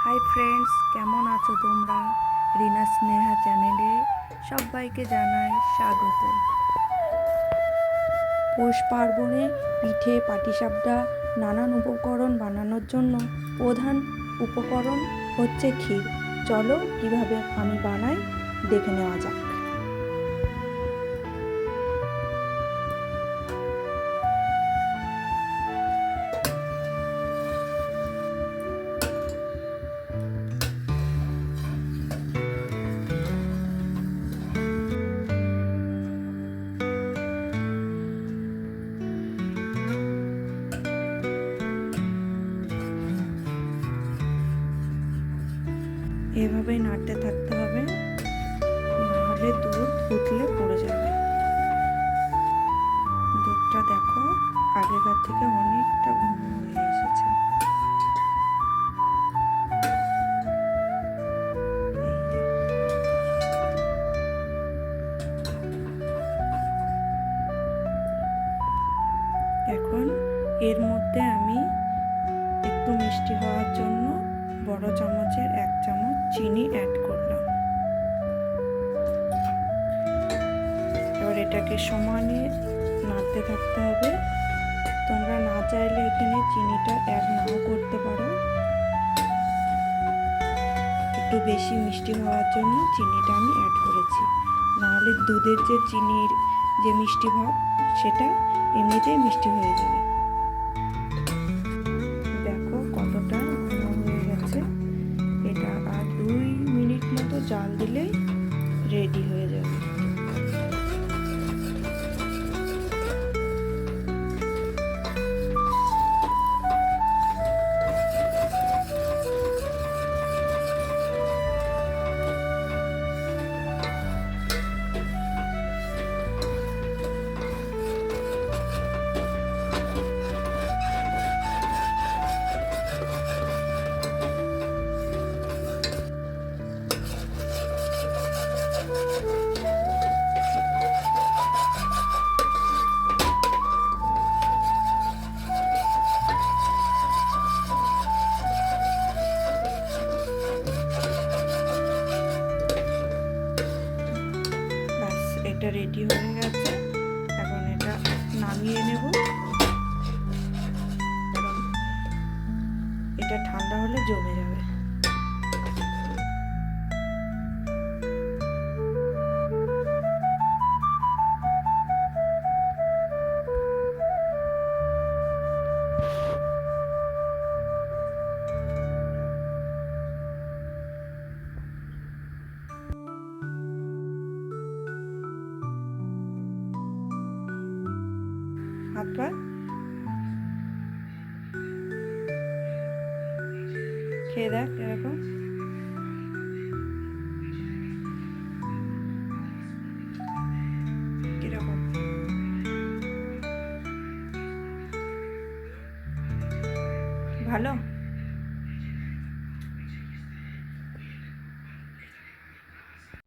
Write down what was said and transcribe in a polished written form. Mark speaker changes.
Speaker 1: Hi friends, কেমন আছো তোমরা? রিনা স্নেহা চ্যানেলে সবাইকে জানাই স্বাগত। পৌষ পার্বণে পিঠে, পাটিসাপটা, নানান উপকরণ বানানোর জন্য প্রধান উপকরণ হচ্ছে ক্ষীর। চলো কিভাবে আমি বানাই দেখে নেওয়া যাক। এভাবেই নাড়তে থাকতে হবে, নাহলে দুধ উতলে পড়ে যাবে। দুধটা দেখো আগেকার থেকে অনেকটা ঘন হয়ে এসেছে। এখন এর মধ্যে আমি একটু মিষ্টি হওয়ার জন্য বড় চামচের 1 চামচ চিনি অ্যাড করলাম। এবার এটাকে সমানে নাড়তে থাকতে হবে। তোমরা না চাইলে এখানে চিনিটা অ্যাড নাও করতে পারো। একটু বেশি মিষ্টি হওয়ার জন্য চিনিটা আমি অ্যাড করেছি, নাহলে দুধের যে চিনির যে মিষ্টি ভাব সেটা এমনিতেই মিষ্টি হয়ে যাবে। দেখো কতটা ঘন হয়ে গেছে। এটা আর 2 মিনিট মতো জাল দিলেই রেডি হয়ে যাবে। এটা রেডি হয়ে গেছে। এখন এটা নামিয়ে নেব, কারণ এটা ঠান্ডা হলে জমে যাবে। হাত পা খেয়ে দেখ এরকম। কিরকম ভালো?